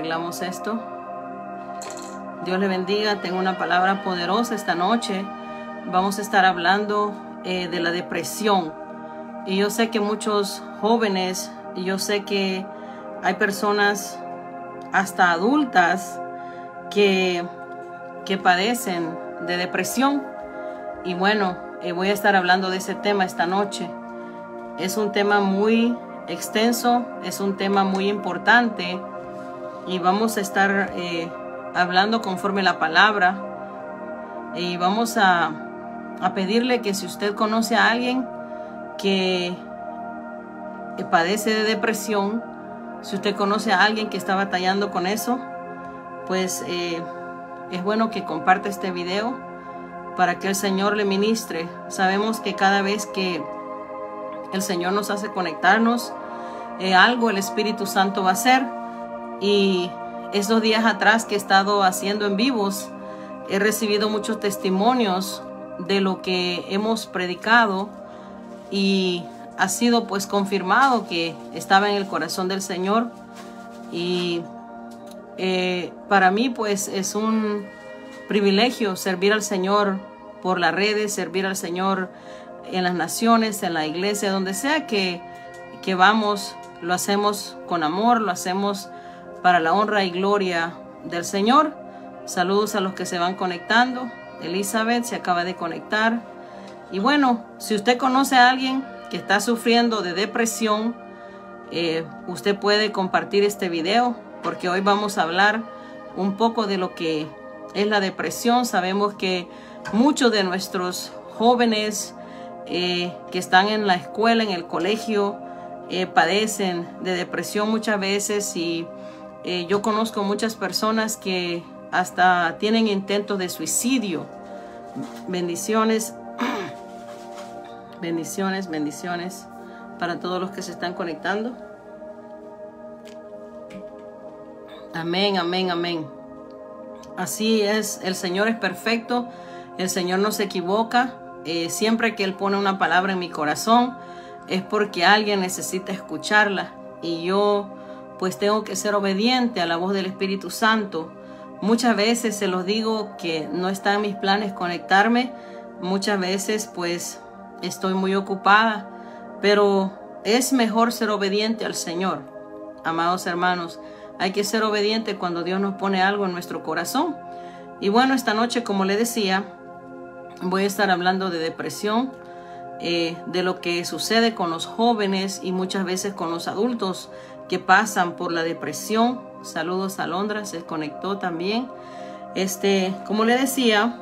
arreglamos esto. Dios le bendiga. Tengo una palabra poderosa esta noche. Vamos a estar hablando de la depresión. Y yo sé que muchos jóvenes, y yo sé que hay personas hasta adultas que padecen de depresión. Y bueno, voy a estar hablando de ese tema esta noche. Es un tema muy extenso, es un tema muy importante y vamos a estar hablando conforme la palabra, y vamos a pedirle que si usted conoce a alguien que padece de depresión, si usted conoce a alguien que está batallando con eso, pues es bueno que comparte este video para que el Señor le ministre. Sabemos que cada vez que el Señor nos hace conectarnos, algo el Espíritu Santo va a hacer. Y estos días atrás que he estado haciendo en vivos, he recibido muchos testimonios de lo que hemos predicado, y ha sido pues confirmado que estaba en el corazón del Señor. Y para mí pues es un privilegio servir al Señor por las redes, servir al Señor en las naciones, en la iglesia, donde sea que vamos. Lo hacemos con amor, lo hacemos para la honra y gloria del Señor. Saludos a los que se van conectando. Elizabeth se acaba de conectar. Y bueno, si usted conoce a alguien que está sufriendo de depresión, usted puede compartir este video, porque hoy vamos a hablar un poco de lo que es la depresión. Sabemos que muchos de nuestros jóvenes que están en la escuela, en el colegio, padecen de depresión muchas veces, y yo conozco muchas personas que hasta tienen intentos de suicidio. Bendiciones, bendiciones, bendiciones para todos los que se están conectando. Amén, amén, amén. Así es, el Señor es perfecto, el Señor no se equivoca. Siempre que Él pone una palabra en mi corazón es porque alguien necesita escucharla, y yo pues tengo que ser obediente a la voz del Espíritu Santo. Muchas veces se los digo que no está en mis planes conectarme, muchas veces pues estoy muy ocupada, pero es mejor ser obediente al Señor. Amados hermanos, hay que ser obediente cuando Dios nos pone algo en nuestro corazón. Y bueno, esta noche, como le decía, voy a estar hablando de depresión, de lo que sucede con los jóvenes y muchas veces con los adultos que pasan por la depresión. Saludos a Londra, se conectó también. Como le decía,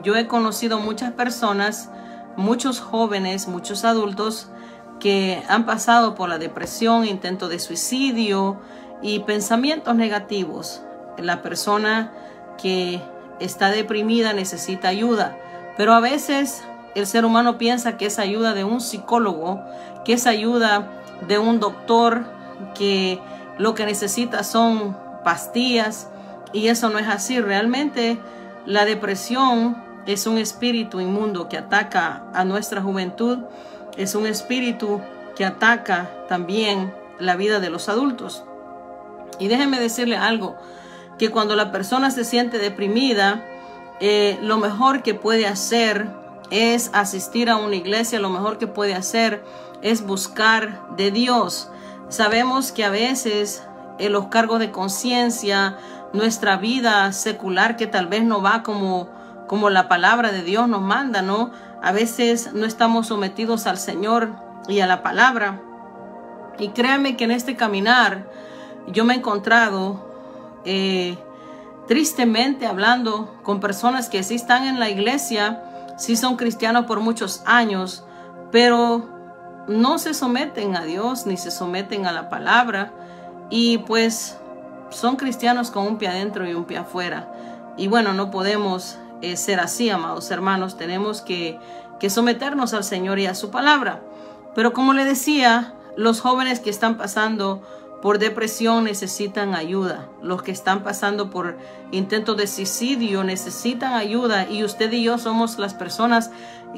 yo he conocido muchas personas, muchos jóvenes, muchos adultos que han pasado por la depresión, intento de suicidio y pensamientos negativos. La persona que está deprimida necesita ayuda, pero a veces el ser humano piensa que es ayuda de un psicólogo, que es ayuda de un doctor, que lo que necesita son pastillas, y eso no es así. Realmente la depresión es un espíritu inmundo que ataca a nuestra juventud, es un espíritu que ataca también la vida de los adultos. Y déjenme decirle algo, que cuando la persona se siente deprimida, lo mejor que puede hacer es asistir a una iglesia, lo mejor que puede hacer es buscar de Dios. Sabemos que a veces en los cargos de conciencia, nuestra vida secular, que tal vez no va como la palabra de Dios nos manda, ¿no? A veces no estamos sometidos al Señor y a la palabra. Y créanme que en este caminar yo me he encontrado tristemente hablando con personas que sí están en la iglesia, sí son cristianos por muchos años, pero no se someten a Dios ni se someten a la palabra, y pues son cristianos con un pie adentro y un pie afuera. Y bueno, no podemos ser así, amados hermanos. Tenemos que someternos al Señor y a su palabra. Pero como le decía, los jóvenes que están pasando por depresión necesitan ayuda. Los que están pasando por intentos de suicidio necesitan ayuda, y usted y yo somos las personas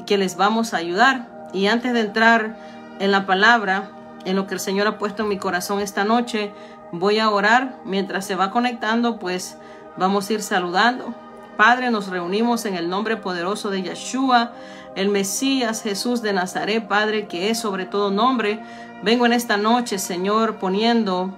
que les vamos a ayudar. Y antes de entrar en la palabra, en lo que el Señor ha puesto en mi corazón esta noche, Voy a orar. Mientras se va conectando, pues vamos a ir saludando. Padre, nos reunimos en el nombre poderoso de Yeshua, el Mesías, Jesús de Nazaret, Padre, que es sobre todo nombre. Vengo en esta noche, Señor, poniendo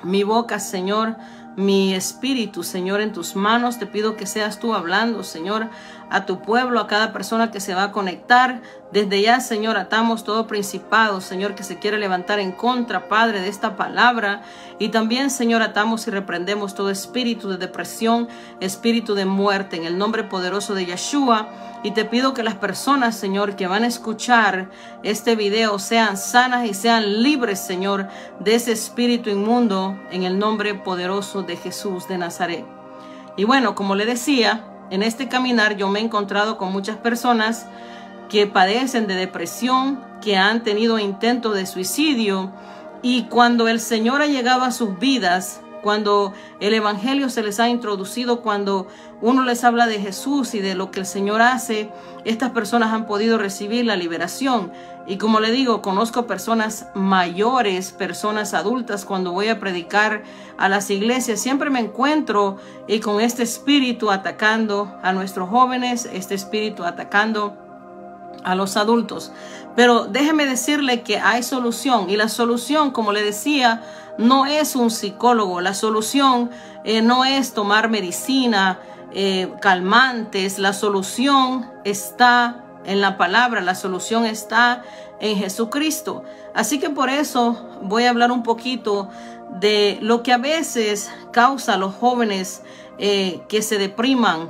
mi boca, Señor, mi espíritu, Señor, en tus manos. Te pido que seas tú hablando, Señor, a tu pueblo, a cada persona que se va a conectar. Desde ya, Señor, atamos todo principado, Señor, que se quiere levantar en contra, Padre, de esta palabra. Y también, Señor, atamos y reprendemos todo espíritu de depresión, espíritu de muerte, en el nombre poderoso de Yeshua. Y te pido que las personas, Señor, que van a escuchar este video sean sanas y sean libres, Señor, de ese espíritu inmundo, en el nombre poderoso de Jesús de Nazaret. Y bueno, como le decía, en este caminar yo me he encontrado con muchas personas que padecen de depresión, que han tenido intentos de suicidio, y cuando el Señor ha llegado a sus vidas, cuando el evangelio se les ha introducido, cuando uno les habla de Jesús y de lo que el Señor hace, estas personas han podido recibir la liberación. Y como le digo, conozco personas mayores, personas adultas. Cuando voy a predicar a las iglesias, siempre me encuentro con este espíritu atacando a nuestros jóvenes, este espíritu atacando a los adultos. Pero déjeme decirle que hay solución, y la solución, como le decía, no es un psicólogo. La solución no es tomar medicina, calmantes. La solución está en la palabra, la solución está en Jesucristo. Así que por eso voy a hablar un poquito de lo que a veces causa a los jóvenes que se depriman.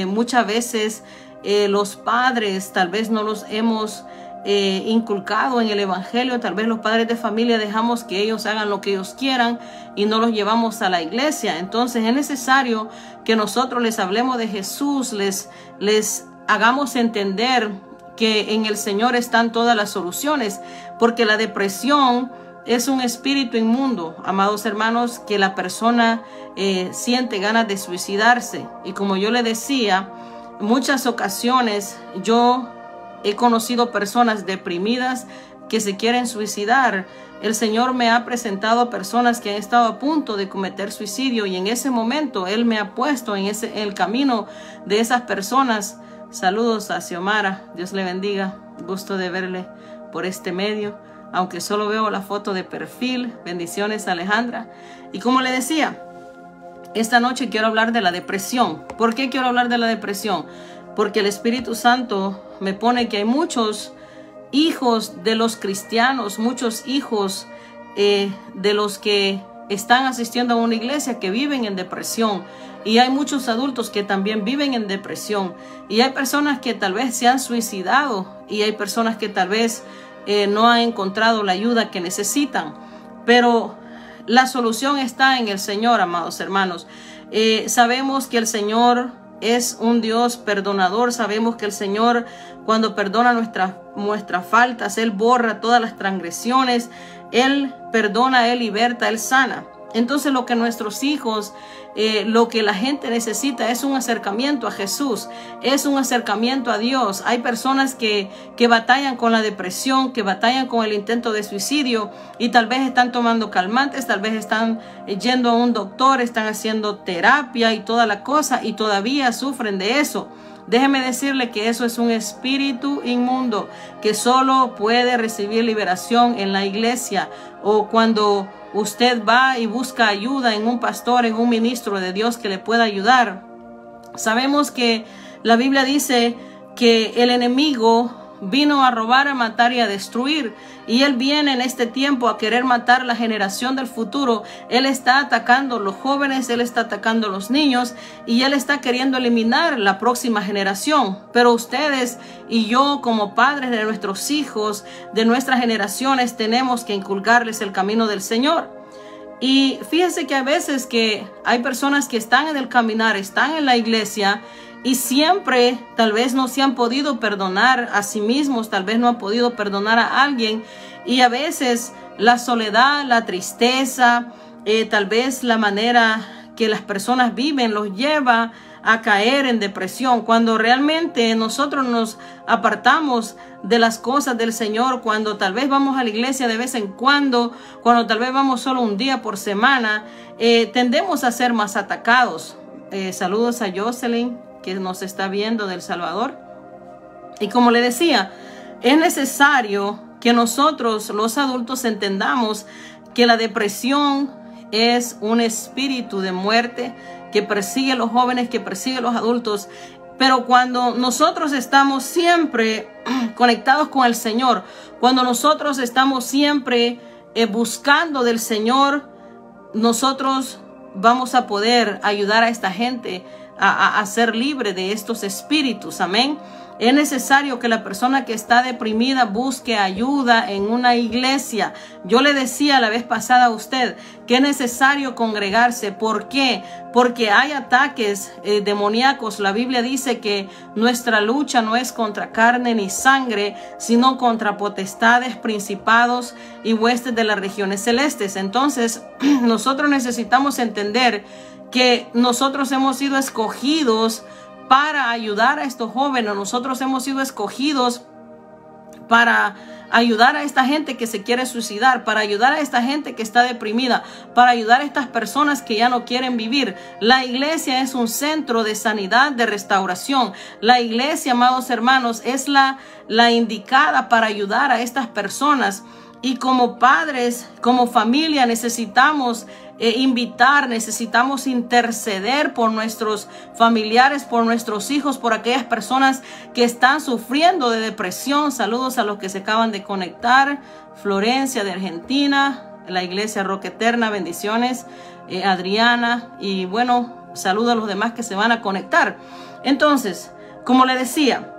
Muchas veces los padres tal vez no los hemos inculcado en el evangelio. Tal vez los padres de familia dejamos que ellos hagan lo que ellos quieran y no los llevamos a la iglesia. Entonces es necesario que nosotros les hablemos de Jesús, les hagamos entender que en el Señor están todas las soluciones, porque la depresión es un espíritu inmundo, amados hermanos, que la persona siente ganas de suicidarse. Y como yo le decía, muchas ocasiones yo he conocido personas deprimidas que se quieren suicidar. El Señor me ha presentado personas que han estado a punto de cometer suicidio, y en ese momento Él me ha puesto en el camino de esas personas. Saludos a Xiomara, Dios le bendiga, gusto de verle por este medio, aunque solo veo la foto de perfil. Bendiciones, Alejandra. Y como le decía, esta noche quiero hablar de la depresión. ¿Por qué quiero hablar de la depresión? Porque el Espíritu Santo me pone que hay muchos hijos de los cristianos, muchos hijos de los que están asistiendo a una iglesia que viven en depresión. Y hay muchos adultos que también viven en depresión. Y hay personas que tal vez se han suicidado. Y hay personas que tal vez no han encontrado la ayuda que necesitan. Pero la solución está en el Señor, amados hermanos. Sabemos que el Señor es un Dios perdonador. Sabemos que el Señor, cuando perdona nuestras faltas, Él borra todas las transgresiones. Él perdona, Él liberta, Él sana. Entonces lo que nuestros hijos, lo que la gente necesita es un acercamiento a Jesús, es un acercamiento a Dios. Hay personas que batallan con la depresión, que batallan con el intento de suicidio, y tal vez están tomando calmantes, tal vez están yendo a un doctor, están haciendo terapia y toda la cosa, y todavía sufren de eso. Déjeme decirle que eso es un espíritu inmundo que solo puede recibir liberación en la iglesia, o cuando usted va y busca ayuda en un pastor, en un ministro de Dios que le pueda ayudar. Sabemos que la Biblia dice que el enemigo vino a robar, a matar y a destruir. Y él viene en este tiempo a querer matar la generación del futuro. Él está atacando a los jóvenes, él está atacando a los niños, y él está queriendo eliminar la próxima generación. Pero ustedes y yo, como padres de nuestros hijos, de nuestras generaciones, tenemos que inculcarles el camino del Señor. Y fíjense que a veces que hay personas que están en el caminar, están en la iglesia, y siempre tal vez no se han podido perdonar a sí mismos, tal vez no han podido perdonar a alguien. Y a veces la soledad, la tristeza, tal vez la manera que las personas viven los lleva a caer en depresión, cuando realmente nosotros nos apartamos de las cosas del Señor, cuando tal vez vamos a la iglesia de vez en cuando tal vez vamos solo un día por semana, tendemos a ser más atacados. Saludos a Jocelyn, que nos está viendo de El Salvador. Y como le decía, es necesario que nosotros, los adultos, entendamos que la depresión es un espíritu de muerte que persigue a los jóvenes, que persigue a los adultos. Pero cuando nosotros estamos siempre conectados con el Señor, cuando nosotros estamos siempre buscando del Señor, nosotros vamos a poder ayudar a esta gente a ser libre de estos espíritus. Amén. Es necesario que la persona que está deprimida busque ayuda en una iglesia. Yo le decía la vez pasada a usted que es necesario congregarse. ¿Por qué? Porque hay ataques demoníacos. La Biblia dice que nuestra lucha no es contra carne ni sangre, sino contra potestades, principados y huestes de las regiones celestes. Entonces, nosotros necesitamos entender que nosotros hemos sido escogidos para ayudar a estos jóvenes. Nosotros hemos sido escogidos para ayudar a esta gente que se quiere suicidar, para ayudar a esta gente que está deprimida, para ayudar a estas personas que ya no quieren vivir. La iglesia es un centro de sanidad, de restauración. La iglesia, amados hermanos, es la indicada para ayudar a estas personas. Y como padres, como familia, necesitamos invitar, necesitamos interceder por nuestros familiares, por nuestros hijos, por aquellas personas que están sufriendo de depresión. Saludos a los que se acaban de conectar. Florencia de Argentina, la iglesia Roca Eterna, bendiciones. Adriana, y bueno, saludo a los demás que se van a conectar. Entonces, como le decía,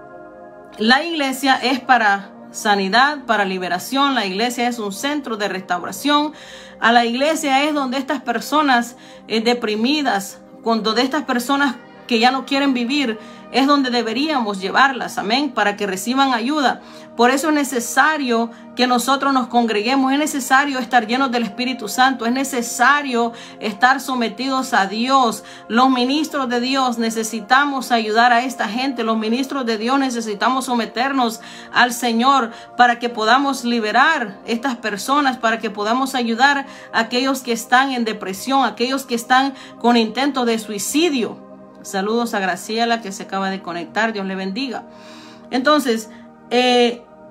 la iglesia es para sanidad, para liberación. La iglesia es un centro de restauración. A la iglesia es donde estas personas deprimidas, donde estas personas que ya no quieren vivir, es donde deberíamos llevarlas, amén, para que reciban ayuda. Por eso es necesario que nosotros nos congreguemos, es necesario estar llenos del Espíritu Santo, es necesario estar sometidos a Dios. Los ministros de Dios necesitamos ayudar a esta gente, los ministros de Dios necesitamos someternos al Señor para que podamos liberar estas personas, para que podamos ayudar a aquellos que están en depresión, aquellos que están con intentos de suicidio. Saludos a Graciela, que se acaba de conectar. Dios le bendiga. Entonces,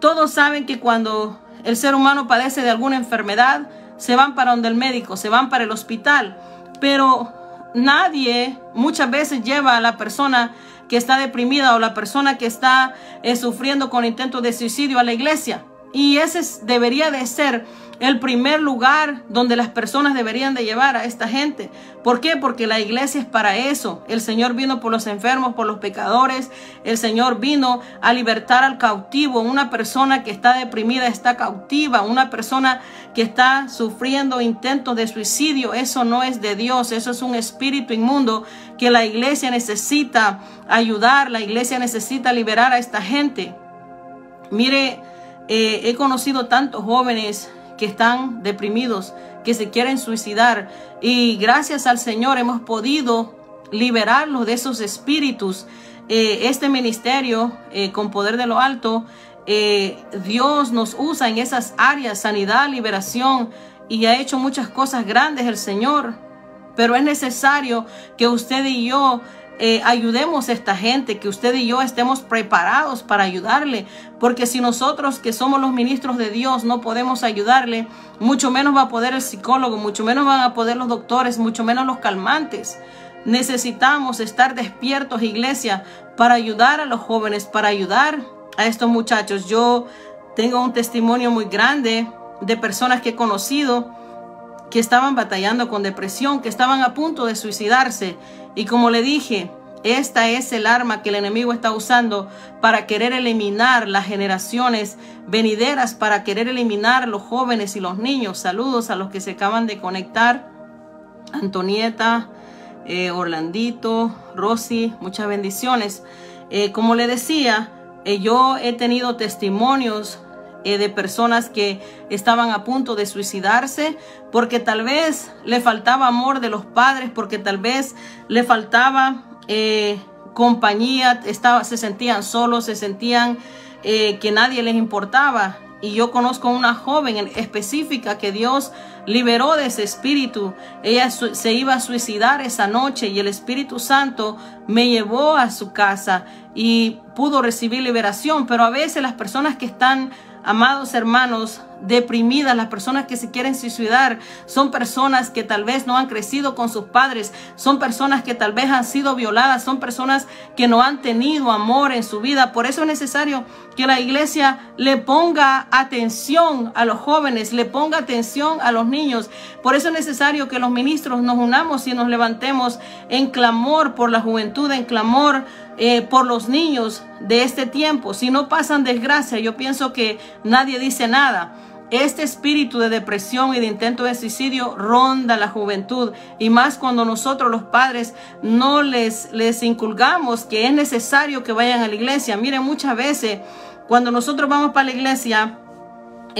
todos saben que cuando el ser humano padece de alguna enfermedad, se van para donde el médico, se van para el hospital. Pero nadie muchas veces lleva a la persona que está deprimida o la persona que está sufriendo con intentos de suicidio a la iglesia. Y ese debería de ser el primer lugar donde las personas deberían de llevar a esta gente. ¿Por qué? Porque la iglesia es para eso. El Señor vino por los enfermos, por los pecadores. El Señor vino a libertar al cautivo. Una persona que está deprimida está cautiva. Una persona que está sufriendo intentos de suicidio, eso no es de Dios. Eso es un espíritu inmundo que la iglesia necesita ayudar. La iglesia necesita liberar a esta gente. Mire, he conocido tantos jóvenes que están deprimidos, que se quieren suicidar, y gracias al Señor hemos podido liberarlos de esos espíritus. Este ministerio, con poder de lo alto, Dios nos usa en esas áreas, sanidad, liberación, y ha hecho muchas cosas grandes el Señor. Pero es necesario que usted y yo ayudemos a esta gente, que usted y yo estemos preparados para ayudarle, porque si nosotros que somos los ministros de Dios no podemos ayudarle, mucho menos va a poder el psicólogo, mucho menos van a poder los doctores, mucho menos los calmantes. Necesitamos estar despiertos, iglesia, para ayudar a los jóvenes, para ayudar a estos muchachos. Yo tengo un testimonio muy grande de personas que he conocido que estaban batallando con depresión, que estaban a punto de suicidarse. Y como le dije, esta es el arma que el enemigo está usando para querer eliminar las generaciones venideras, para querer eliminar los jóvenes y los niños. Saludos a los que se acaban de conectar. Antonieta, Orlandito, Rosy, muchas bendiciones. Como le decía, yo he tenido testimonios de personas que estaban a punto de suicidarse porque tal vez le faltaba amor de los padres, porque tal vez le faltaba compañía, se sentían solos, se sentían que nadie les importaba. Y yo conozco una joven específica que Dios liberó de ese espíritu. Ella se iba a suicidar esa noche y el Espíritu Santo me llevó a su casa y pudo recibir liberación. Pero a veces las personas que están, amados hermanos, deprimidas, las personas que se quieren suicidar, son personas que tal vez no han crecido con sus padres, son personas que tal vez han sido violadas, son personas que no han tenido amor en su vida. Por eso es necesario que la iglesia le ponga atención a los jóvenes, le ponga atención a los niños. Por eso es necesario que los ministros nos unamos y nos levantemos en clamor por la juventud, en clamor por los niños de este tiempo. Si no pasan desgracia, yo pienso que nadie dice nada. Este espíritu de depresión y de intento de suicidio ronda la juventud, y más cuando nosotros los padres no les inculcamos que es necesario que vayan a la iglesia. Miren, muchas veces cuando nosotros vamos para la iglesia,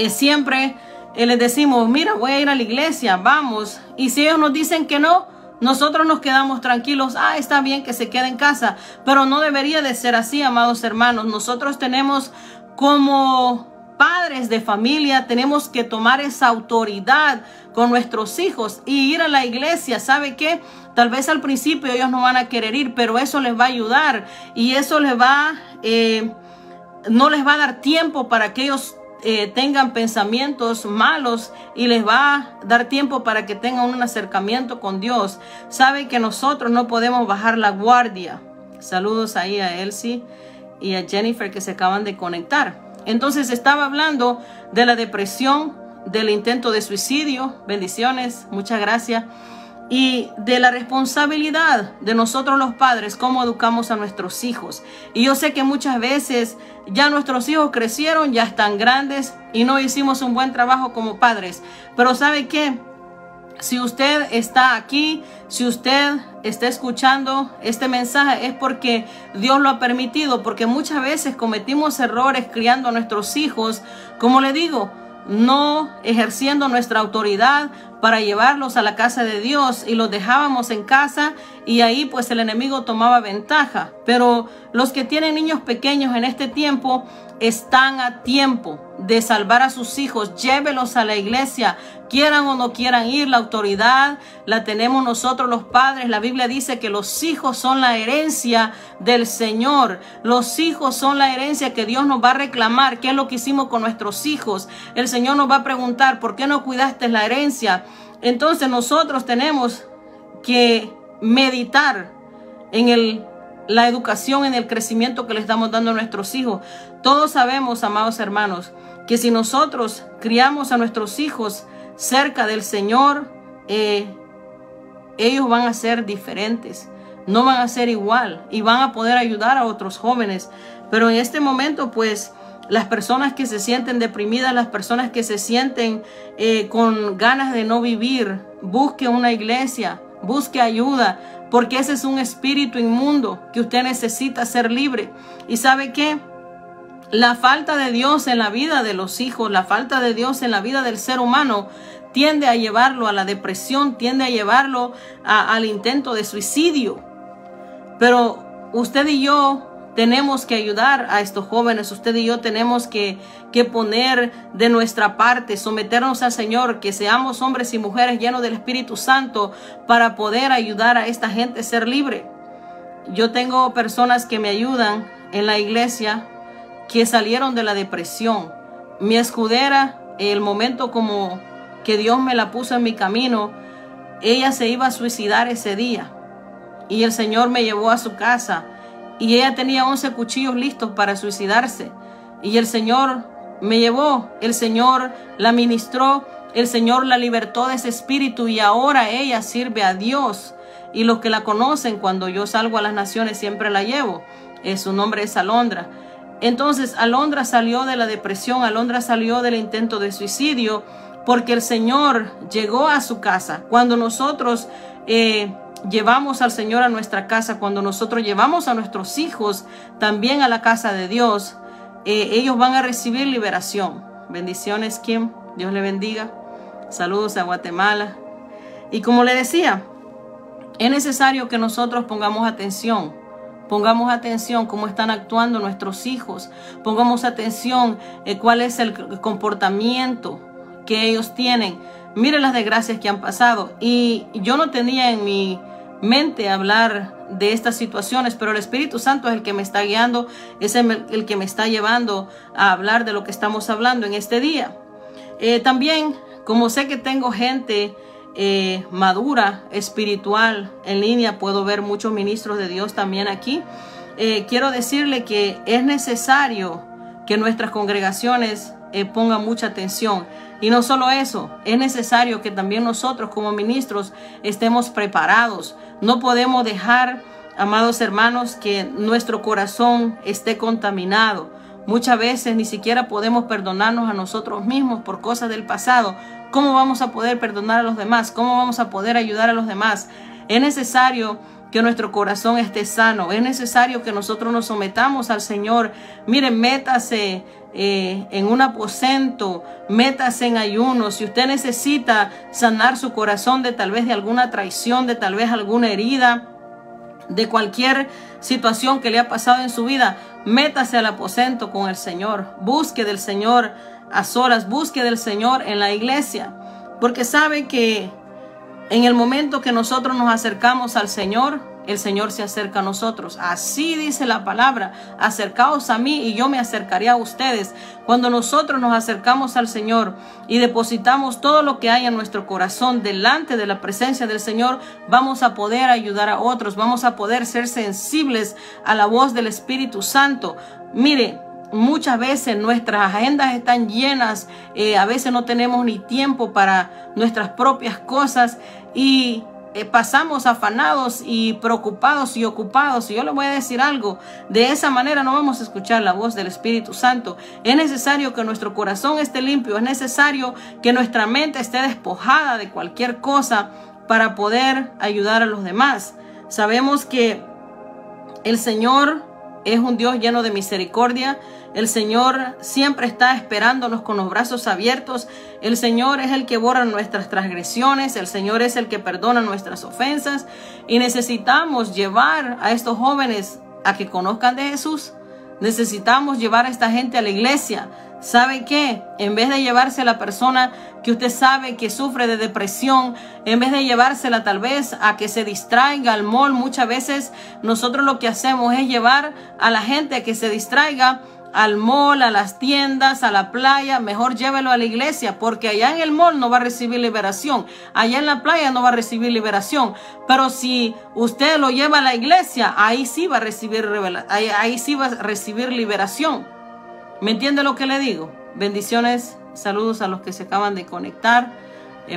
siempre les decimos, mira, voy a ir a la iglesia, vamos. Y si ellos nos dicen que no, nosotros nos quedamos tranquilos. Está bien que se quede en casa. Pero no debería de ser así, amados hermanos. Nosotros tenemos, como padres de familia, tenemos que tomar esa autoridad con nuestros hijos y ir a la iglesia. ¿Sabe qué? Tal vez al principio ellos no van a querer ir, pero eso les va a ayudar, y eso les va, no les va a dar tiempo para que ellos tengan pensamientos malos, y les va a dar tiempo para que tengan un acercamiento con Dios. Sabe que nosotros no podemos bajar la guardia. Saludos ahí a Elsie y a Jennifer que se acaban de conectar. Entonces estaba hablando de la depresión, del intento de suicidio. Bendiciones, muchas gracias. Y de la responsabilidad de nosotros los padres, cómo educamos a nuestros hijos. Y yo sé que muchas veces ya nuestros hijos crecieron, ya están grandes y no hicimos un buen trabajo como padres. Pero ¿sabe qué? Si usted está aquí, si usted está escuchando este mensaje, es porque Dios lo ha permitido, porque muchas veces cometimos errores criando a nuestros hijos, como le digo, no ejerciendo nuestra autoridad para llevarlos a la casa de Dios, y los dejábamos en casa y ahí pues el enemigo tomaba ventaja. Pero los que tienen niños pequeños en este tiempo están a tiempo de salvar a sus hijos. Llévelos a la iglesia, quieran o no quieran ir. La autoridad la tenemos nosotros los padres. La Biblia dice que los hijos son la herencia del Señor. Los hijos son la herencia que Dios nos va a reclamar. ¿Qué es lo que hicimos con nuestros hijos? El Señor nos va a preguntar, ¿por qué no cuidaste la herencia? Entonces nosotros tenemos que meditar en la educación, en el crecimiento que le estamos dando a nuestros hijos. Todos sabemos, amados hermanos, que si nosotros criamos a nuestros hijos cerca del Señor, ellos van a ser diferentes, no van a ser igual, y van a poder ayudar a otros jóvenes. Pero en este momento, pues, las personas que se sienten deprimidas, las personas que se sienten con ganas de no vivir, busque una iglesia, busque ayuda, porque ese es un espíritu inmundo que usted necesita ser libre. ¿Y sabe qué? La falta de Dios en la vida de los hijos, la falta de Dios en la vida del ser humano, tiende a llevarlo a la depresión, tiende a llevarlo al intento de suicidio. Pero usted y yo tenemos que ayudar a estos jóvenes. Usted y yo tenemos que poner de nuestra parte, someternos al Señor, que seamos hombres y mujeres llenos del Espíritu Santo para poder ayudar a esta gente a ser libre. Yo tengo personas que me ayudan en la iglesia que salieron de la depresión. Mi escudera, el momento como que Dios me la puso en mi camino, ella se iba a suicidar ese día y el Señor me llevó a su casa. Y ella tenía 11 cuchillos listos para suicidarse. Y el Señor me llevó, el Señor la ministró, el Señor la libertó de ese espíritu, y ahora ella sirve a Dios. Y los que la conocen, cuando yo salgo a las naciones siempre la llevo. Su nombre es Alondra. Entonces Alondra salió de la depresión, Alondra salió del intento de suicidio, porque el Señor llegó a su casa. Cuando nosotros llevamos al Señor a nuestra casa, cuando nosotros llevamos a nuestros hijos también a la casa de Dios, ellos van a recibir liberación. Bendiciones, Kim, Dios le bendiga. Saludos a Guatemala. Y como le decía, Es necesario que nosotros pongamos atención cómo están actuando nuestros hijos, pongamos atención cuál es el comportamiento que ellos tienen. Mire las desgracias que han pasado, y yo no tenía en mi mente hablar de estas situaciones, pero el Espíritu Santo es el que me está guiando, es el que me está llevando a hablar de lo que estamos hablando en este día. También, como sé que tengo gente madura, espiritual en línea, puedo ver muchos ministros de Dios también aquí. Quiero decirle que es necesario que nuestras congregaciones pongan mucha atención. Y no solo eso, es necesario que también nosotros como ministros estemos preparados. No podemos dejar, amados hermanos, que nuestro corazón esté contaminado. Muchas veces ni siquiera podemos perdonarnos a nosotros mismos por cosas del pasado. ¿Cómo vamos a poder perdonar a los demás? ¿Cómo vamos a poder ayudar a los demás? Es necesario que nuestro corazón esté sano. Es necesario que nosotros nos sometamos al Señor. Miren, métase en un aposento, métase en ayuno. Si usted necesita sanar su corazón de tal vez de alguna traición, de tal vez alguna herida, de cualquier situación que le ha pasado en su vida, métase al aposento con el Señor. Busque del Señor a solas, busque del Señor en la iglesia, porque sabe que en el momento que nosotros nos acercamos al Señor, el Señor se acerca a nosotros. Así dice la palabra: acercaos a mí y yo me acercaré a ustedes. Cuando nosotros nos acercamos al Señor y depositamos todo lo que hay en nuestro corazón delante de la presencia del Señor, vamos a poder ayudar a otros, vamos a poder ser sensibles a la voz del Espíritu Santo. Mire, muchas veces nuestras agendas están llenas, a veces no tenemos ni tiempo para nuestras propias cosas y pasamos afanados y preocupados y ocupados. Y yo le voy a decir algo: de esa manera no vamos a escuchar la voz del Espíritu Santo. Es necesario que nuestro corazón esté limpio, es necesario que nuestra mente esté despojada de cualquier cosa para poder ayudar a los demás. Sabemos que el Señor es un Dios lleno de misericordia. El Señor siempre está esperándonos con los brazos abiertos. El Señor es el que borra nuestras transgresiones. El Señor es el que perdona nuestras ofensas. Y necesitamos llevar a estos jóvenes a que conozcan de Jesús. Necesitamos llevar a esta gente a la iglesia. ¿Sabe qué? En vez de llevarse a la persona que usted sabe que sufre de depresión, en vez de llevársela tal vez a que se distraiga al mall, muchas veces nosotros lo que hacemos es llevar a la gente a que se distraiga al mall, a las tiendas, a la playa. Mejor llévelo a la iglesia, porque allá en el mall no va a recibir liberación, allá en la playa no va a recibir liberación. Pero si usted lo lleva a la iglesia, ahí sí va a recibir ahí sí va a recibir liberación. ¿Me entiende lo que le digo? Bendiciones, saludos a los que se acaban de conectar.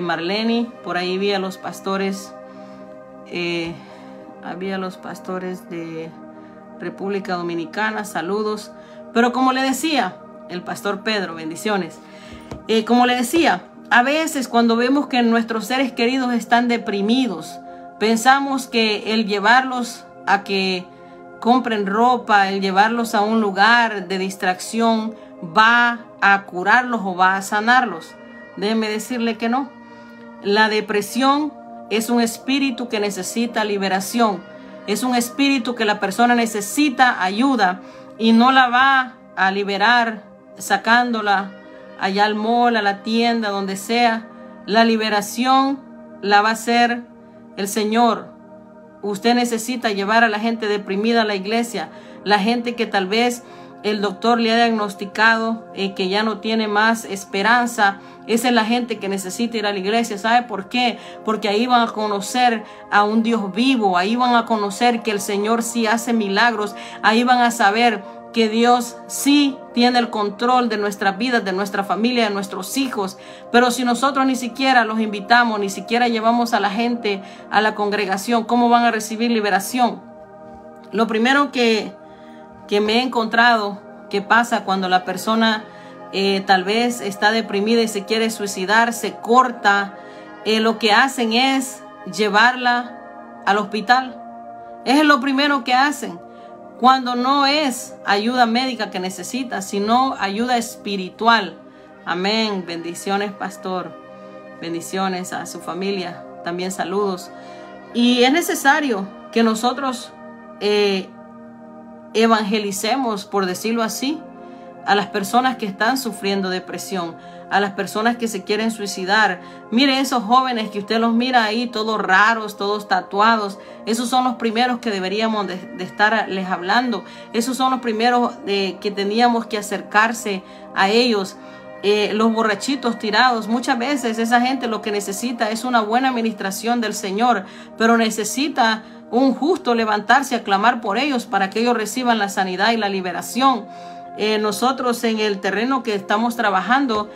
Marlene, por ahí vi a los pastores, había los pastores de República Dominicana, saludos. Pero como le decía, el pastor Pedro, bendiciones. Como le decía, a veces cuando vemos que nuestros seres queridos están deprimidos, pensamos que el llevarlos a que compren ropa, el llevarlos a un lugar de distracción va a curarlos o va a sanarlos. Déjeme decirle que no. La depresión es un espíritu que necesita liberación. Es un espíritu que la persona necesita ayuda y no la va a liberar sacándola allá al mall, a la tienda, donde sea. La liberación la va a hacer el Señor. Usted necesita llevar a la gente deprimida a la iglesia, la gente que tal vez el doctor le ha diagnosticado que ya no tiene más esperanza. Esa es la gente que necesita ir a la iglesia. ¿Sabe por qué? Porque ahí van a conocer a un Dios vivo, ahí van a conocer que el Señor sí hace milagros, ahí van a saber que Dios sí tiene el control de nuestras vidas, de nuestra familia, de nuestros hijos. Pero si nosotros ni siquiera los invitamos, ni siquiera llevamos a la gente a la congregación, ¿cómo van a recibir liberación? Lo primero que me he encontrado que pasa cuando la persona tal vez está deprimida y se quiere suicidar, se corta, lo que hacen es llevarla al hospital. Es lo primero que hacen. Cuando no es ayuda médica que necesita, sino ayuda espiritual. Amén. Bendiciones, pastor. Bendiciones a su familia. También saludos. Y es necesario que nosotros evangelicemos, por decirlo así, a las personas que están sufriendo depresión, a las personas que se quieren suicidar. Mire esos jóvenes que usted los mira ahí, todos raros, todos tatuados. Esos son los primeros que deberíamos de estarles hablando. Esos son los primeros que teníamos que acercarse a ellos. Los borrachitos tirados, muchas veces esa gente lo que necesita es una buena administración del Señor, pero necesita un justo levantarse a clamar por ellos para que ellos reciban la sanidad y la liberación. Nosotros en el terreno que estamos trabajando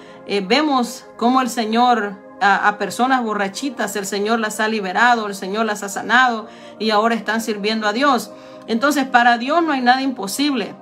vemos cómo el Señor a personas borrachitas, el Señor las ha liberado, el Señor las ha sanado y ahora están sirviendo a Dios. Entonces para Dios no hay nada imposible.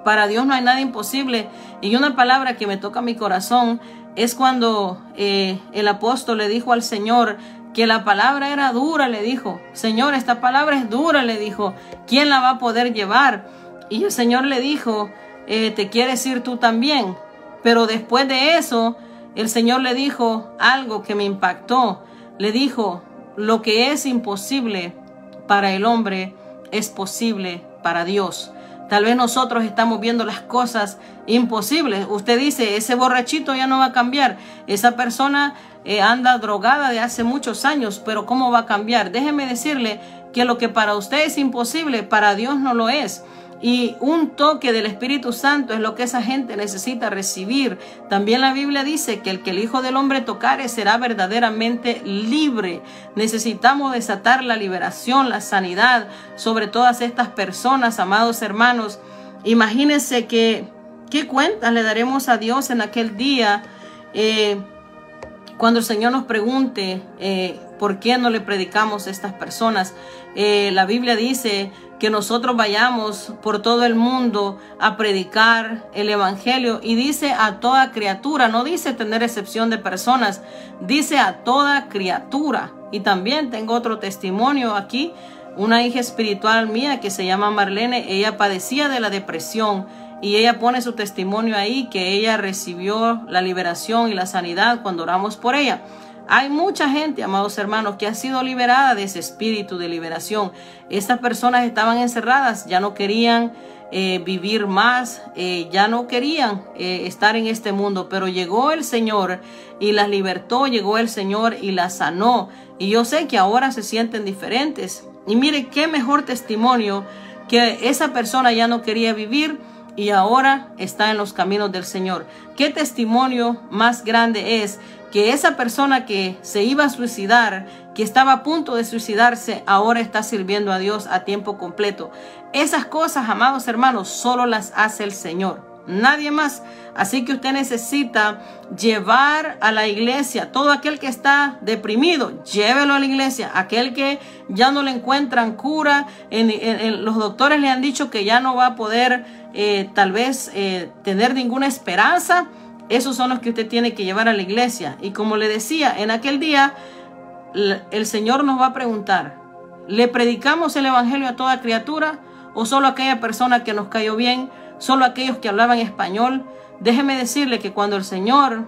Para Dios no hay nada imposible. Y una palabra que me toca mi corazón es cuando el apóstol le dijo al Señor que la palabra era dura. Le dijo: Señor, esta palabra es dura. Le dijo: ¿quién la va a poder llevar? Y el Señor le dijo: te quieres ir tú también. Pero después de eso, el Señor le dijo algo que me impactó. Le dijo: lo que es imposible para el hombre es posible para Dios. Tal vez nosotros estamos viendo las cosas imposibles. Usted dice: ese borrachito ya no va a cambiar. Esa persona anda drogada de hace muchos años, pero ¿cómo va a cambiar? Déjeme decirle que lo que para usted es imposible, para Dios no lo es. Y un toque del Espíritu Santo es lo que esa gente necesita recibir. También la Biblia dice que el Hijo del Hombre tocare será verdaderamente libre. Necesitamos desatar la liberación, la sanidad sobre todas estas personas, amados hermanos. Imagínense qué cuentas le daremos a Dios en aquel día cuando el Señor nos pregunte por qué no le predicamos a estas personas. La Biblia dice que nosotros vayamos por todo el mundo a predicar el evangelio, y dice a toda criatura, no dice tener excepción de personas, dice a toda criatura. Y también tengo otro testimonio aquí, una hija espiritual mía que se llama Marlene. Ella padecía de la depresión y ella pone su testimonio ahí, que ella recibió la liberación y la sanidad cuando oramos por ella. Hay mucha gente, amados hermanos, que ha sido liberada de ese espíritu de liberación. Estas personas estaban encerradas, ya no querían vivir más, ya no querían estar en este mundo, pero llegó el Señor y las libertó, llegó el Señor y las sanó. Y yo sé que ahora se sienten diferentes. Y mire qué mejor testimonio, que esa persona ya no quería vivir y ahora está en los caminos del Señor. Qué testimonio más grande es que esa persona que se iba a suicidar, que estaba a punto de suicidarse, ahora está sirviendo a Dios a tiempo completo. Esas cosas, amados hermanos, solo las hace el Señor, nadie más. Así que usted necesita llevar a la iglesia todo aquel que está deprimido, llévelo a la iglesia. Aquel que ya no le encuentran cura, los doctores le han dicho que ya no va a poder tal vez tener ninguna esperanza. Esos son los que usted tiene que llevar a la iglesia. Y como le decía, en aquel día el Señor nos va a preguntar: ¿le predicamos el evangelio a toda criatura o solo a aquella persona que nos cayó bien, solo a aquellos que hablaban español? Déjeme decirle que cuando el Señor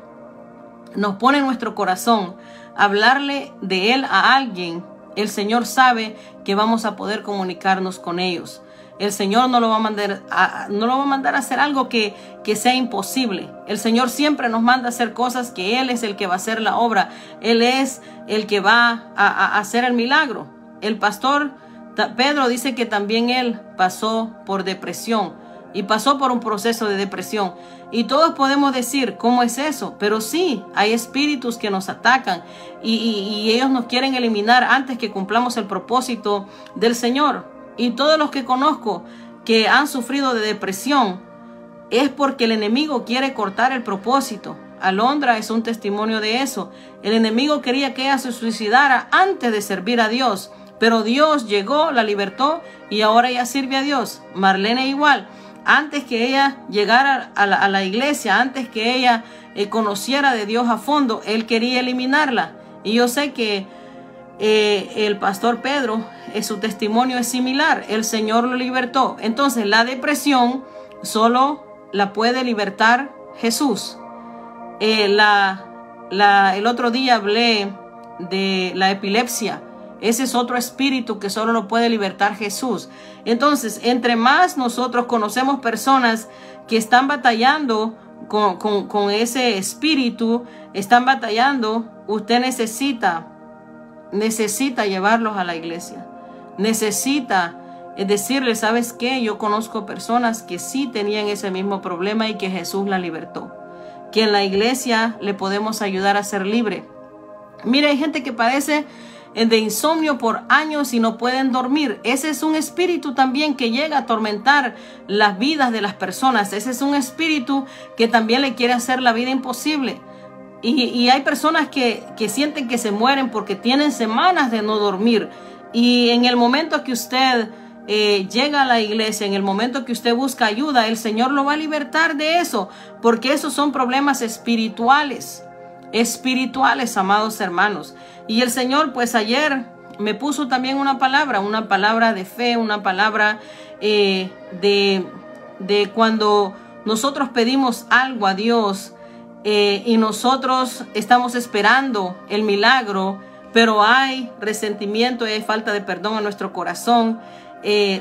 nos pone en nuestro corazón hablarle de Él a alguien, el Señor sabe que vamos a poder comunicarnos con ellos. El Señor no lo va a mandar a hacer algo que sea imposible. El Señor siempre nos manda a hacer cosas que Él es el que va a hacer la obra. Él es el que va a hacer el milagro. El pastor Pedro dice que también él pasó por depresión y pasó por un proceso de depresión. Y todos podemos decir: ¿cómo es eso? Pero sí, hay espíritus que nos atacan y ellos nos quieren eliminar antes que cumplamos el propósito del Señor. Y todos los que conozco que han sufrido de depresión es porque el enemigo quiere cortar el propósito. Alondra es un testimonio de eso. El enemigo quería que ella se suicidara antes de servir a Dios, pero Dios llegó, la libertó y ahora ella sirve a Dios. Marlene igual. Antes que ella llegara a la iglesia, antes que ella conociera de Dios a fondo, él quería eliminarla. Y yo sé que el pastor Pedro, su testimonio es similar. El Señor lo libertó. Entonces la depresión solo la puede libertar Jesús. El otro día hablé de la epilepsia. Ese es otro espíritu que solo lo puede libertar Jesús. Entonces, entre más nosotros conocemos personas que están batallando con ese espíritu, están batallando, usted necesita llevarlos a la iglesia. Necesita decirle, ¿sabes qué? Yo conozco personas que sí tenían ese mismo problema y que Jesús la libertó. Que en la iglesia le podemos ayudar a ser libre. Mire, hay gente que padece de insomnio por años y no pueden dormir. Ese es un espíritu también que llega a atormentar las vidas de las personas. Ese es un espíritu que también le quiere hacer la vida imposible. Y hay personas que sienten que se mueren porque tienen semanas de no dormir. Y en el momento que usted llega a la iglesia, en el momento que usted busca ayuda, el Señor lo va a libertar de eso, porque esos son problemas espirituales, amados hermanos. Y el Señor, pues ayer me puso también una palabra de fe, una palabra de cuando nosotros pedimos algo a Dios y nosotros estamos esperando el milagro, pero hay resentimiento y hay falta de perdón en nuestro corazón.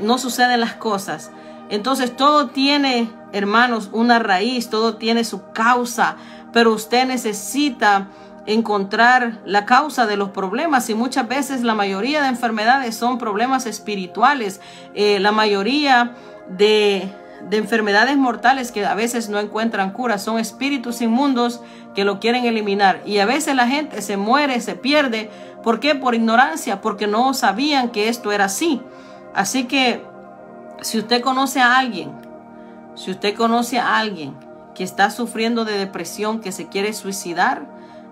No suceden las cosas. Entonces todo tiene, hermanos, una raíz, todo tiene su causa, pero usted necesita encontrar la causa de los problemas, y muchas veces la mayoría de enfermedades son problemas espirituales. La mayoría de enfermedades mortales que a veces no encuentran cura son espíritus inmundos que lo quieren eliminar, y a veces la gente se muere, se pierde. ¿Por qué? Por ignorancia, porque no sabían que esto era así. Así que si usted conoce a alguien que está sufriendo de depresión, que se quiere suicidar,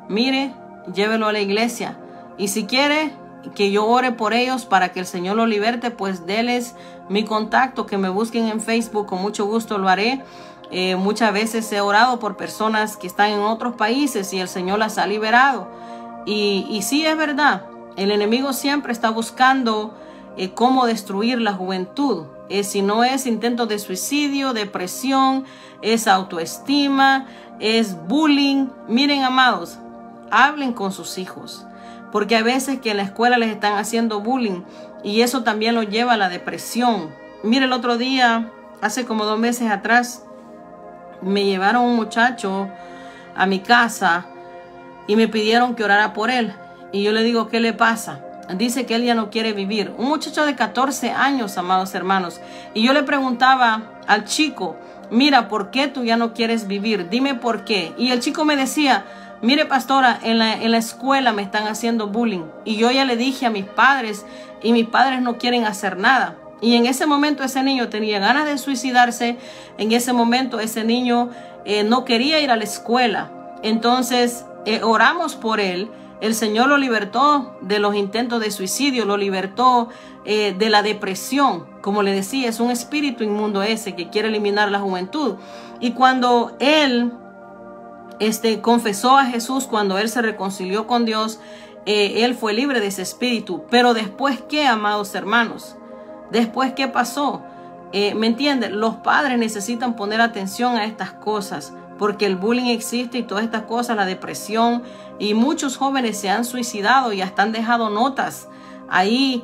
mire, llévelo a la iglesia. Y si quiere que yo ore por ellos para que el Señor los liberte, pues déles mi contacto, que me busquen en Facebook, con mucho gusto lo haré. Muchas veces he orado por personas que están en otros países y el Señor las ha liberado. Y sí, es verdad, el enemigo siempre está buscando cómo destruir la juventud. Si no es intento de suicidio, depresión, es autoestima, es bullying. Miren, amados, hablen con sus hijos, porque a veces que en la escuela les están haciendo bullying y eso también lo lleva a la depresión. Mire, el otro día, hace como 2 meses atrás, me llevaron un muchacho a mi casa y me pidieron que orara por él. Y yo le digo, ¿qué le pasa? Dice que él ya no quiere vivir. Un muchacho de 14 años, amados hermanos. Y yo le preguntaba al chico, mira, ¿por qué tú ya no quieres vivir? Dime por qué. Y el chico me decía, mire, pastora, en la escuela me están haciendo bullying. Y yo ya le dije a mis padres y mis padres no quieren hacer nada. Y en ese momento ese niño tenía ganas de suicidarse. En ese momento ese niño no quería ir a la escuela. Entonces oramos por él. El Señor lo libertó de los intentos de suicidio, lo libertó de la depresión. Como le decía, es un espíritu inmundo ese que quiere eliminar la juventud. Y cuando él confesó a Jesús, cuando él se reconcilió con Dios, él fue libre de ese espíritu. Pero después, ¿qué, amados hermanos? Después, ¿qué pasó? ¿Me entienden? Los padres necesitan poner atención a estas cosas, porque el bullying existe y todas estas cosas, la depresión, y muchos jóvenes se han suicidado y hasta han dejado notas ahí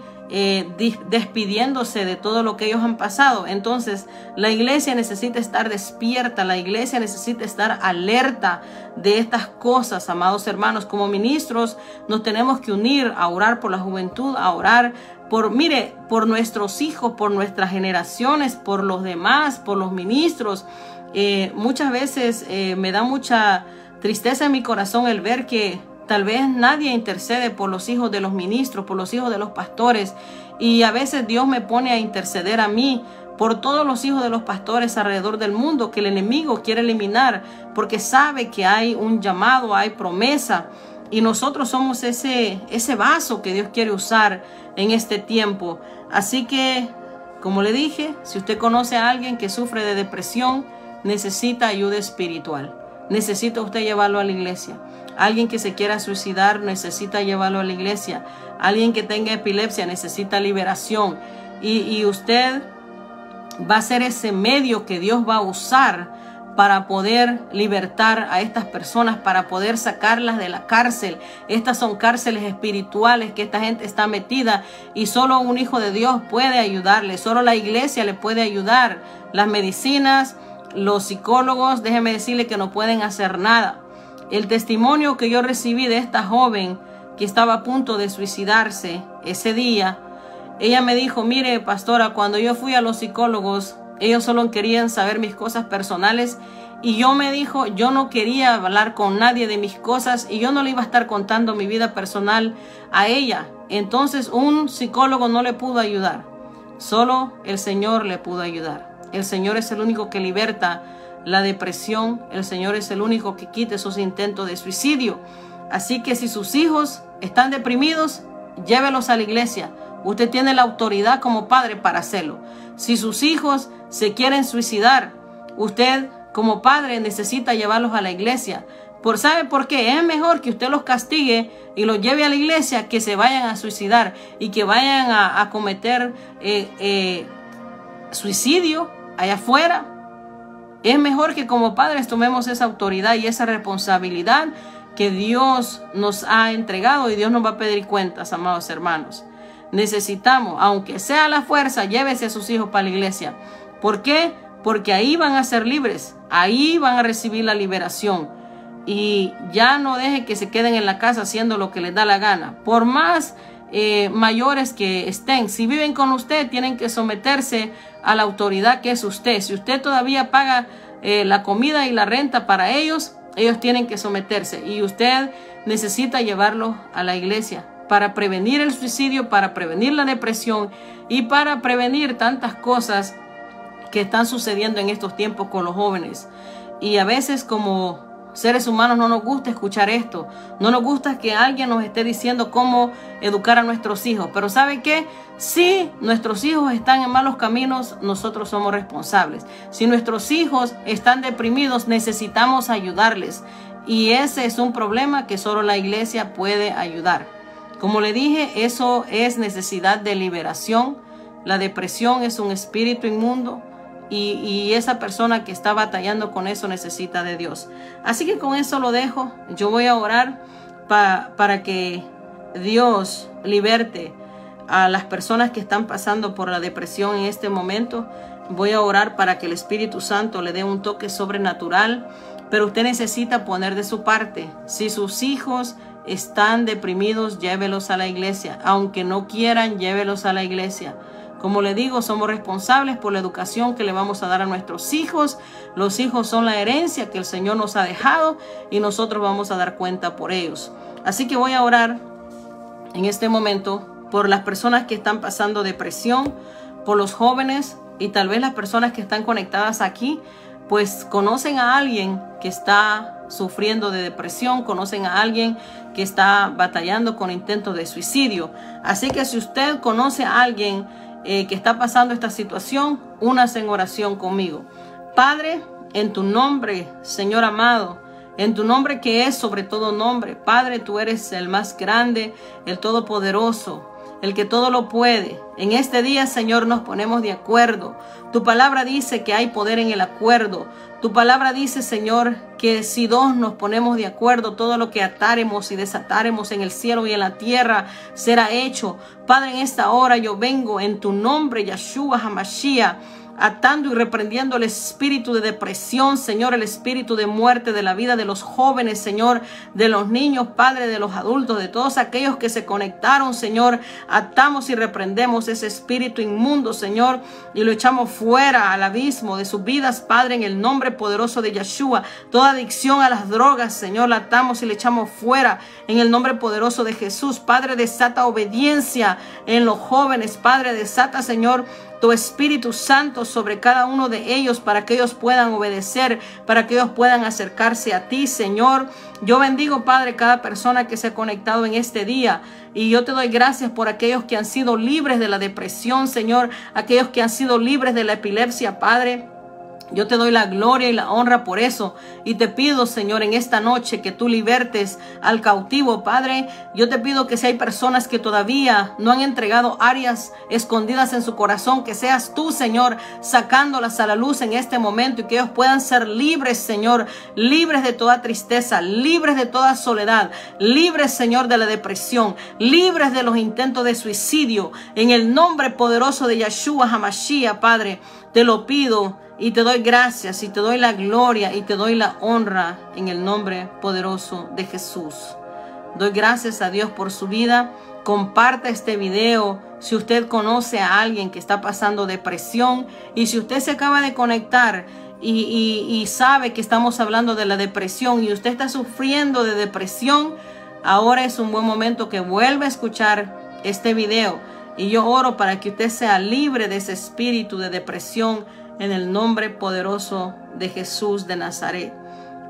despidiéndose de todo lo que ellos han pasado. Entonces la iglesia necesita estar despierta, la iglesia necesita estar alerta de estas cosas, amados hermanos. Como ministros nos tenemos que unir a orar por la juventud, a orar por nuestros hijos, por nuestras generaciones, por los demás, por los ministros. Muchas veces me da mucha tristeza en mi corazón el ver que tal vez nadie intercede por los hijos de los ministros, por los hijos de los pastores, y a veces Dios me pone a interceder a mí por todos los hijos de los pastores alrededor del mundo que el enemigo quiere eliminar, porque sabe que hay un llamado, hay promesa, y nosotros somos ese vaso que Dios quiere usar en este tiempo. Así que, como le dije, si usted conoce a alguien que sufre de depresión, necesita ayuda espiritual. Necesita usted llevarlo a la iglesia. Alguien que se quiera suicidar, necesita llevarlo a la iglesia. Alguien que tenga epilepsia, necesita liberación. Y usted va a ser ese medio que Dios va a usar para poder libertar a estas personas, para poder sacarlas de la cárcel. Estas son cárceles espirituales que esta gente está metida y solo un hijo de Dios puede ayudarle, solo la iglesia le puede ayudar. Las medicinas, los psicólogos, déjeme decirle que no pueden hacer nada. El testimonio que yo recibí de esta joven que estaba a punto de suicidarse ese día, ella me dijo: mire, pastora, cuando yo fui a los psicólogos, ellos solo querían saber mis cosas personales y yo no quería hablar con nadie de mis cosas y yo no le iba a estar contando mi vida personal a ella. Entonces un psicólogo no le pudo ayudar, solo el Señor le pudo ayudar. El Señor es el único que liberta la depresión, el Señor es el único que quita esos intentos de suicidio. Así que si sus hijos están deprimidos, llévelos a la iglesia. Usted tiene la autoridad como padre para hacerlo. Si sus hijos se quieren suicidar, usted como padre necesita llevarlos a la iglesia. ¿Sabe por qué? Es mejor que usted los castigue y los lleve a la iglesia que se vayan a suicidar y que vayan a cometer suicidio allá afuera. Es mejor que como padres tomemos esa autoridad y esa responsabilidad que Dios nos ha entregado, y Dios nos va a pedir cuentas, amados hermanos. Necesitamos, aunque sea a la fuerza, llévese a sus hijos para la iglesia. ¿Por qué? Porque ahí van a ser libres, ahí van a recibir la liberación. Y ya no deje que se queden en la casa haciendo lo que les da la gana. Por más mayores que estén, si viven con usted, tienen que someterse a la autoridad que es usted. Si usted todavía paga la comida y la renta para ellos, ellos tienen que someterse. Y usted necesita llevarlos a la iglesia para prevenir el suicidio, para prevenir la depresión y para prevenir tantas cosas que están sucediendo en estos tiempos con los jóvenes. Y a veces como seres humanos no nos gusta escuchar esto, no nos gusta que alguien nos esté diciendo cómo educar a nuestros hijos, pero ¿sabe qué? Si nuestros hijos están en malos caminos, nosotros somos responsables. Si nuestros hijos están deprimidos, necesitamos ayudarles, y ese es un problema que solo la iglesia puede ayudar. Como le dije, eso es necesidad de liberación. La depresión es un espíritu inmundo. Y esa persona que está batallando con eso necesita de Dios. Así que con eso lo dejo. Yo voy a orar para que Dios liberte a las personas que están pasando por la depresión en este momento. Voy a orar para que el Espíritu Santo le dé un toque sobrenatural. Pero usted necesita poner de su parte. Si sus hijos están deprimidos, llévelos a la iglesia. Aunque no quieran, llévelos a la iglesia. Como le digo, somos responsables por la educación que le vamos a dar a nuestros hijos. Los hijos son la herencia que el Señor nos ha dejado y nosotros vamos a dar cuenta por ellos. Así que voy a orar en este momento por las personas que están pasando depresión, por los jóvenes y tal vez las personas que están conectadas aquí, pues conocen a alguien que está sufriendo de depresión, conocen a alguien que está batallando con intentos de suicidio. Así que si usted conoce a alguien que está pasando esta situación, únase en oración conmigo. Padre, en tu nombre, Señor amado, en tu nombre que es sobre todo nombre, Padre, tú eres el más grande, el todopoderoso, el que todo lo puede. En este día, Señor, nos ponemos de acuerdo. Tu palabra dice que hay poder en el acuerdo. Tu palabra dice, Señor, que si dos nos ponemos de acuerdo, todo lo que atáremos y desatáremos en el cielo y en la tierra será hecho. Padre, en esta hora yo vengo en tu nombre, Yeshua HaMashiach, atando y reprendiendo el espíritu de depresión, Señor, el espíritu de muerte de la vida de los jóvenes, Señor, de los niños, Padre, de los adultos, de todos aquellos que se conectaron, Señor. Atamos y reprendemos ese espíritu inmundo, Señor, y lo echamos fuera al abismo de sus vidas, Padre, en el nombre poderoso de Yeshua. Toda adicción a las drogas, Señor, la atamos y le echamos fuera en el nombre poderoso de Jesús. Padre, desata obediencia en los jóvenes, Padre, desata, Señor, tu Espíritu Santo sobre cada uno de ellos para que ellos puedan obedecer, para que ellos puedan acercarse a ti, Señor. Yo bendigo, Padre, cada persona que se ha conectado en este día. Y yo te doy gracias por aquellos que han sido libres de la depresión, Señor. Aquellos que han sido libres de la epilepsia, Padre. Yo te doy la gloria y la honra por eso. Y te pido, Señor, en esta noche que tú libertes al cautivo, Padre. Yo te pido que si hay personas que todavía no han entregado áreas escondidas en su corazón, que seas tú, Señor, sacándolas a la luz en este momento y que ellos puedan ser libres, Señor, libres de toda tristeza, libres de toda soledad, libres, Señor, de la depresión, libres de los intentos de suicidio. En el nombre poderoso de Yeshua HaMashiach, Padre, te lo pido. Y te doy gracias y te doy la gloria y te doy la honra en el nombre poderoso de Jesús. Doy gracias a Dios por su vida. Comparta este video si usted conoce a alguien que está pasando depresión. Y si usted se acaba de conectar y sabe que estamos hablando de la depresión y usted está sufriendo de depresión, ahora es un buen momento que vuelva a escuchar este video. Y yo oro para que usted sea libre de ese espíritu de depresión en el nombre poderoso de Jesús de Nazaret.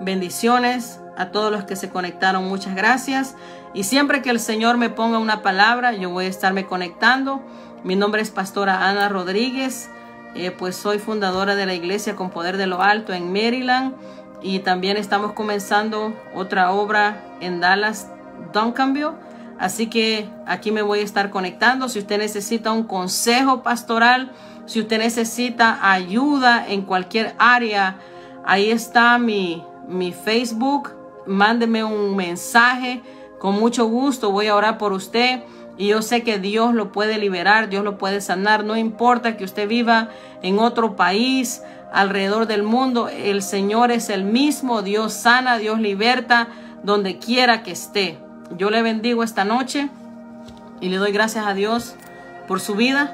Bendiciones a todos los que se conectaron. Muchas gracias. Y siempre que el Señor me ponga una palabra, yo voy a estarme conectando. Mi nombre es Pastora Ana Rodríguez. Pues soy fundadora de la Iglesia con Poder de lo Alto en Maryland. Y también estamos comenzando otra obra en Dallas, Duncanville. Así que aquí me voy a estar conectando. Si usted necesita un consejo pastoral, si usted necesita ayuda en cualquier área, ahí está mi Facebook. Mándeme un mensaje. Con mucho gusto voy a orar por usted. Y yo sé que Dios lo puede liberar, Dios lo puede sanar. No importa que usted viva en otro país, alrededor del mundo. El Señor es el mismo. Dios sana, Dios liberta, donde quiera que esté. Yo le bendigo esta noche y le doy gracias a Dios por su vida.